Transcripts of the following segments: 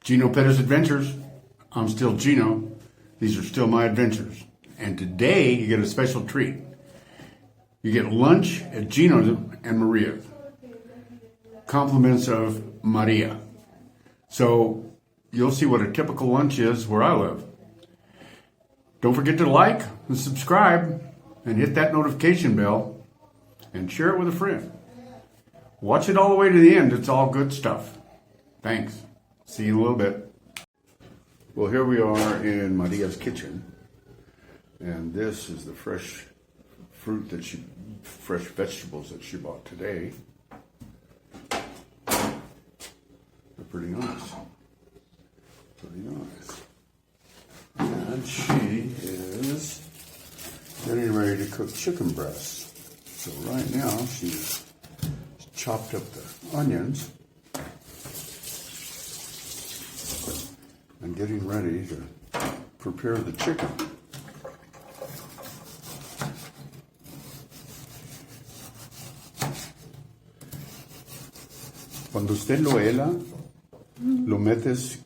Geno Pettis Adventures. I'm still Geno. These are still my adventures. And today you get a special treat. You get lunch at Geno's and Maria's. Compliments of Maria. So you'll see what a typical lunch is where I live. Don't forget to like and subscribe and hit that notification bell and share it with a friend. Watch it all the way to the end. It's all good stuff. Thanks. See you in a little bit. Well, here we are in Maria's kitchen, and this is the fresh fruit fresh vegetables that she bought today. They're pretty nice. Pretty nice. And she is getting ready to cook chicken breasts. So right now she's chopped up the onions and getting ready to prepare the chicken. Cuando usted lo hela, lo metes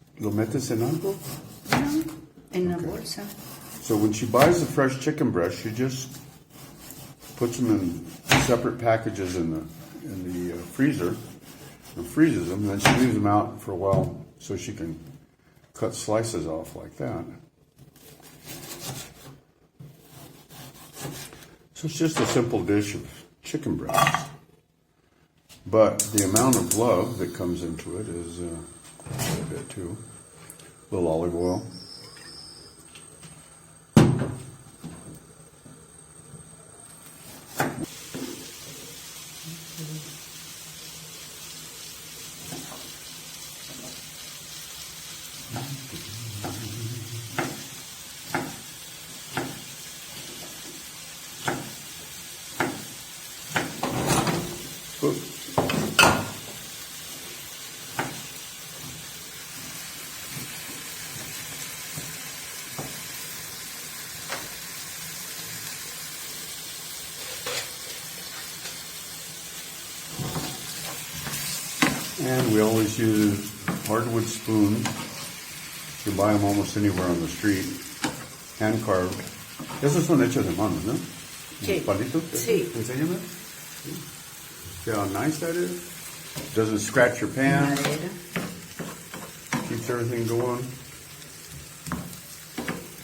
en algo? No, en la bolsa. So when she buys the fresh chicken breast, she just puts them in separate packages in the freezer and freezes them, and then she leaves them out for a while so she can cut slices off like that. So it's just a simple dish of chicken breast. But the amount of love that comes into it is quite a bit too. A little olive oil. And we always use hardwood spoons. You buy them almost anywhere on the street. Hand carved. Esos son hechos de mano, ¿no? Sí. Palitos? Sí. Enséñame. See how nice that is? Doesn't scratch your pan. Madera. Keeps everything going.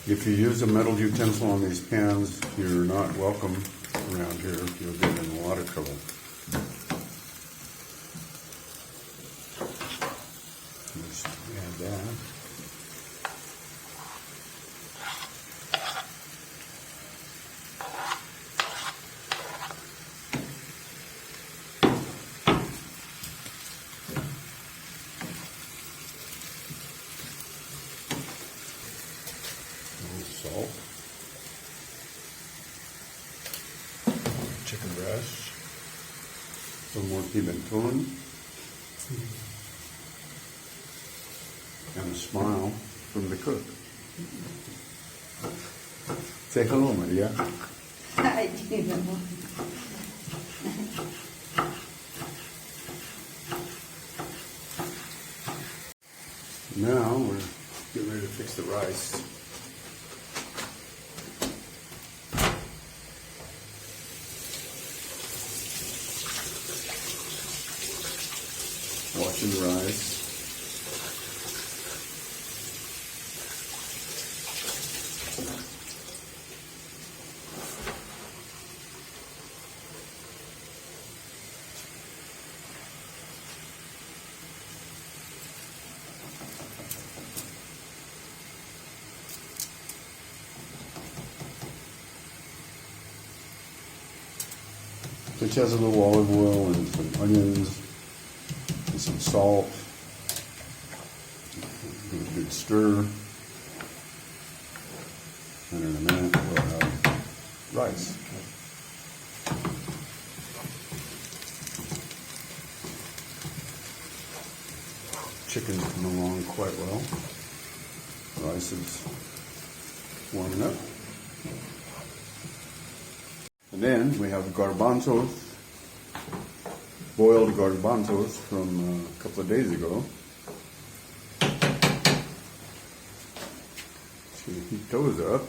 If you use a metal utensil on these pans, you're not welcome around here. You'll get in a lot of trouble. Just add that. Salt, chicken breast, a little more pimentón, and a smile from the cook. Say hello, Maria. Ay, Gino. Now we're getting ready to fix the rice. Washing the rice. Which has a little olive oil and some onions and some salt. Give it a good stir. And in a minute we'll have rice. Chicken's coming along quite well. Rice is warming up. And then we have garbanzos, boiled garbanzos from a couple of days ago. heat those up.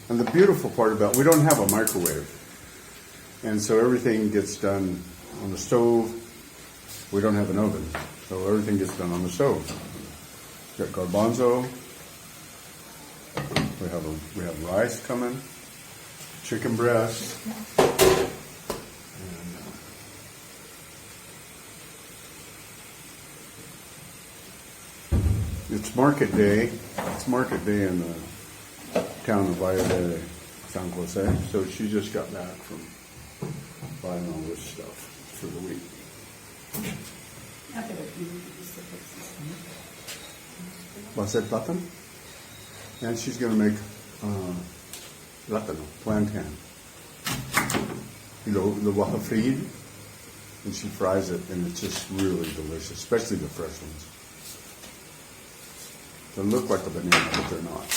And the beautiful part about, we don't have a microwave. And so everything gets done on the stove. We don't have an oven, so everything gets done on the stove. We got garbanzo. We have rice coming, chicken breast. And, it's market day. It's market day in the town of Valle de San Jose. So she just got back from buying all this stuff for the week. Va a ser plátano? And she's going to make plátano, plantain. Lo vas a freír, and she fries it, and it's just really delicious, especially the fresh ones. They look like a banana, but they're not.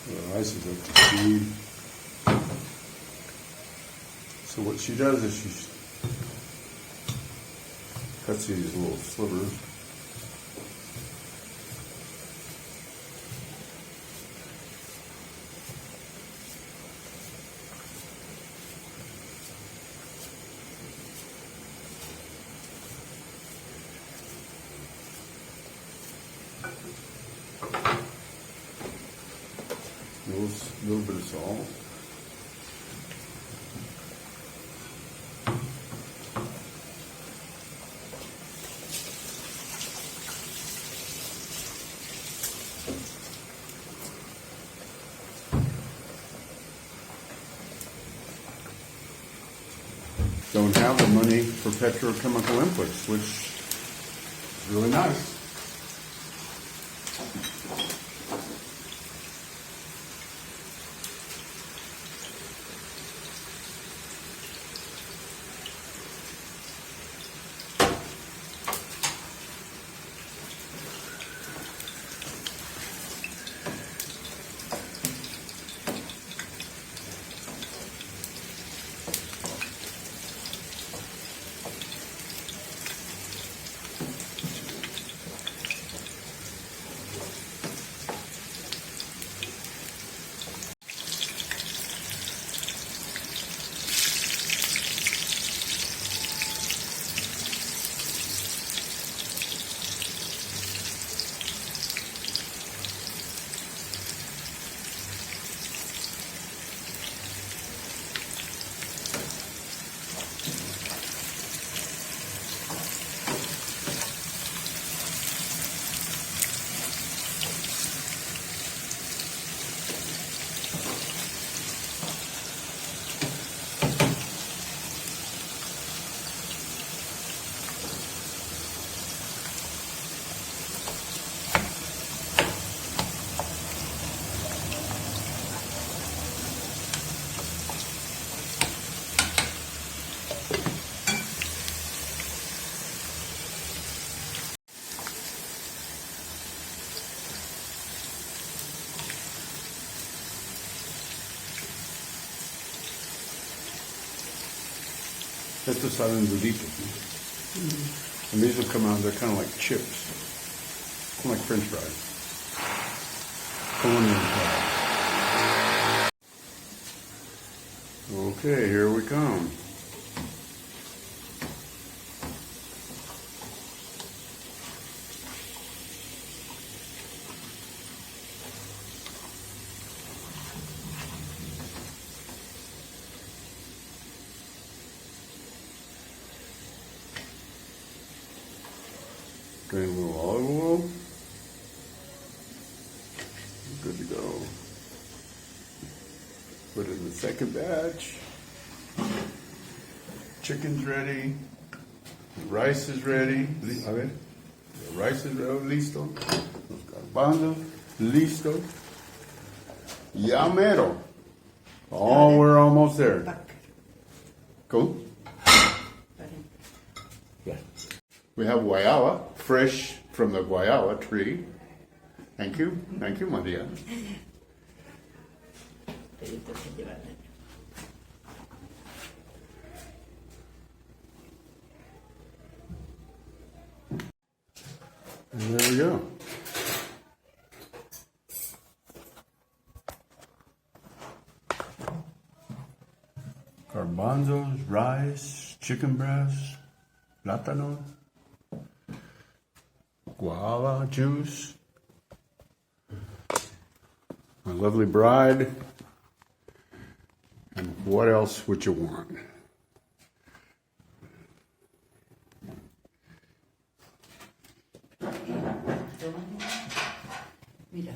The rice is up to speed. So what she does is she cuts these little slivers. A little bit of salt. Don't have the money for petrochemical inputs, which is really nice. Estos salen duritos, ¿no? And these will come out, they're kind of like chips. Kind of like French fries. Colombian fries. Okay, here we come. Drain a little olive oil. Good to go. Put in the second batch. Chicken's ready. The rice is ready. A ver. The rice is listo. Los garbanzos listo. Ya mero. Oh, we're almost there. Cool. Yeah. We have guayaba, fresh from the guayaba tree. Thank you, Maria. Yeah. Garbanzos, rice, chicken breast, plátano, guava juice. My lovely bride. And what else would you want? Mira.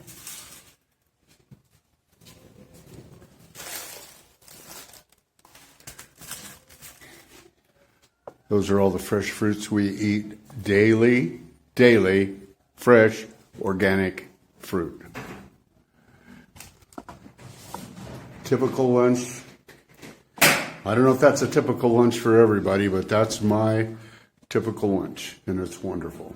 Those are all the fresh fruits we eat daily, fresh, organic fruit. Typical lunch. I don't know if that's a typical lunch for everybody, but that's my typical lunch, and it's wonderful.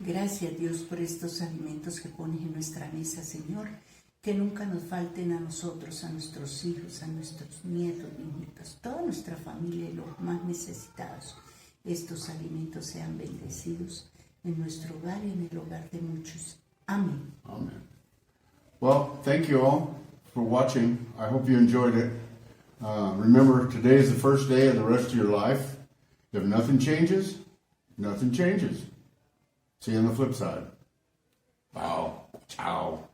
Gracias Dios por estos alimentos que pones en nuestra mesa, Señor, que nunca nos falten a nosotros, a nuestros hijos, a nuestros nietos, nietas, toda nuestra familia y los más necesitados. Estos alimentos sean bendecidos en nuestro hogar y en el hogar de muchos. Amén. Amen. Well, thank you all for watching. I hope you enjoyed it. Remember, today is the first day of the rest of your life. If nothing changes, nothing changes. See you on the flip side. Wow. Ciao.